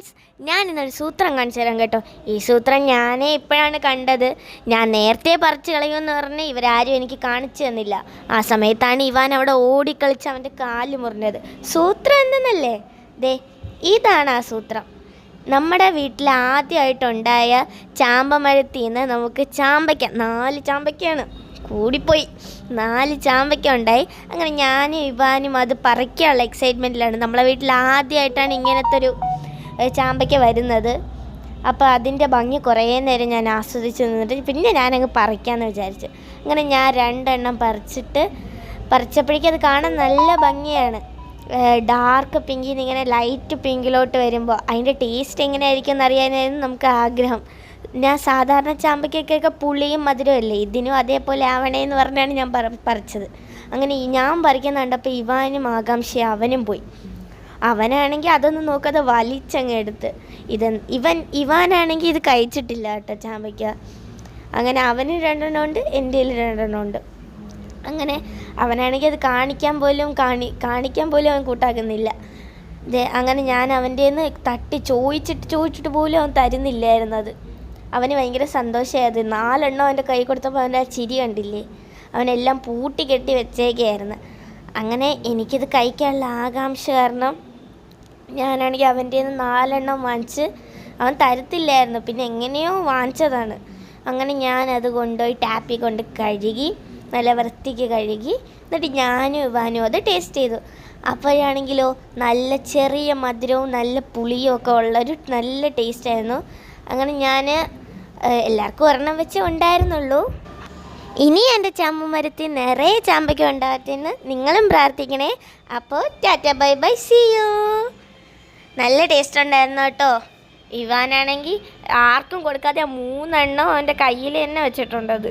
Friends, ഞാൻ ഇന്നൊരു സൂത്രം കാണിച്ചു തരാം കേട്ടോ. ഈ സൂത്രം ഞാനേ ഇപ്പോഴാണ് കണ്ടത്. ഞാൻ നേരത്തെ പറിച്ച് കളയുമെന്ന് പറഞ്ഞ് ഇവരാരും എനിക്ക് കാണിച്ചു തന്നില്ല. ആ സമയത്താണ് ഇവാൻ അവിടെ ഓടിക്കളിച്ച് അവൻ്റെ കാല് മുറിഞ്ഞത്. സൂത്രം എന്തെന്നല്ലേ? ഇതാണ് ആ സൂത്രം. നമ്മുടെ വീട്ടിൽ ആദ്യമായിട്ടുണ്ടായ ചാമ്പമരത്തിൽ നിന്ന് നമുക്ക് 4 ചാമ്പയ്ക്കാണ് കൂടിപ്പോയി, 4 ചാമ്പയ്ക്ക ഉണ്ടായി. അങ്ങനെ ഞാനും ഇവാനും അത് പറിക്കാനുള്ള എക്സൈറ്റ്മെൻറ്റിലാണ്. നമ്മളെ വീട്ടിൽ ആദ്യമായിട്ടാണ് ഇങ്ങനത്തെ ഒരു ചാമ്പയ്ക്ക വരുന്നത്. അപ്പോൾ അതിൻ്റെ ഭംഗി കുറേ നേരം ഞാൻ ആസ്വദിച്ച് നിന്നിട്ട് പിന്നെ ഞാനങ്ങ് പറിക്കാമെന്ന് വിചാരിച്ചു. അങ്ങനെ ഞാൻ 2 എണ്ണം പറിച്ചപ്പോഴേക്കും അത് കാണാൻ നല്ല ഭംഗിയാണ്. ഡാർക്ക് പിങ്കിൽ നിന്ന് ഇങ്ങനെ ലൈറ്റ് പിങ്കിലോട്ട് വരുമ്പോൾ അതിൻ്റെ ടേസ്റ്റ് എങ്ങനെയായിരിക്കും എന്നറിയാനായിരുന്നു നമുക്ക് ആഗ്രഹം. ഞാൻ സാധാരണ ചാമ്പയ്ക്കൊക്കെ പുളിയും മധുരവും അല്ലേ, ഇതിനും അതേപോലെ ആവണേന്ന് പറഞ്ഞാണ് ഞാൻ പറിച്ചത്. അങ്ങനെ ഞാൻ പറിക്കുന്ന കണ്ടപ്പോൾ ഇവാനും ആകാംക്ഷ അവനും പോയി. അവനാണെങ്കിൽ അതൊന്നും നോക്കാതെ വലിച്ചങ്ങ് എടുത്ത്. ഇവാനാണെങ്കിൽ ഇത് കഴിച്ചിട്ടില്ല കേട്ടോ ചാമ്പയ്ക്ക. അങ്ങനെ അവന് 2 എണ്ണം ഉണ്ട്, എൻ്റെ 2 എണ്ണം ഉണ്ട്. അങ്ങനെ അവനാണെങ്കിൽ അത് കാണിക്കാൻ പോലും അവൻ കൂട്ടാക്കുന്നില്ല. അങ്ങനെ ഞാൻ അവൻ്റെ നിന്ന് തട്ടി ചോദിച്ചിട്ട് പോലും അവൻ തരുന്നില്ലായിരുന്നത്. അവന് ഭയങ്കര സന്തോഷമായത്. 4 എണ്ണം അവൻ്റെ കൈ കൊടുത്തപ്പോൾ അവൻ്റെ ആ ചിരി കണ്ടില്ലേ, അവനെല്ലാം പൂട്ടി കെട്ടി വെച്ചേക്കായിരുന്നു. അങ്ങനെ എനിക്കിത് കഴിക്കാനുള്ള ആകാംക്ഷ കാരണം ഞാനാണെങ്കിൽ അവൻ്റെ നിന്ന് 4 എണ്ണം വാങ്ങിച്ച്, അവൻ തരത്തില്ലായിരുന്നു, പിന്നെ എങ്ങനെയോ വാങ്ങിച്ചതാണ്. അങ്ങനെ ഞാനത് കൊണ്ടുപോയി ടാപ്പിൽ കൊണ്ട് കഴുകി, നല്ല വൃത്തിക്ക് കഴുകി, എന്നിട്ട് ഞാനും ഇവാനും അത് ടേസ്റ്റ് ചെയ്തു. അപ്പോഴാണെങ്കിലോ നല്ല ചെറിയ മധുരവും നല്ല പുളിയും ഒക്കെ ഉള്ളൊരു നല്ല ടേസ്റ്റായിരുന്നു. അങ്ങനെ ഞാൻ എല്ലാവർക്കും 1 എണ്ണം വെച്ചേ ഉണ്ടായിരുന്നുള്ളൂ. ഇനി എൻ്റെ ചാമ്പമരത്തിൽ നിറയെ ചാമ്പയ്ക്ക ഉണ്ടാകട്ടെന്ന് നിങ്ങളും പ്രാർത്ഥിക്കണേ. അപ്പോൾ tata bye bye, see you. നല്ല ടേസ്റ്റ് ഉണ്ടായിരുന്നു കേട്ടോ. ഇവാനാണെങ്കിൽ ആർക്കും കൊടുക്കാതെ 3 എണ്ണം അവൻ്റെ കയ്യിൽ തന്നെ വെച്ചിട്ടുണ്ടത്.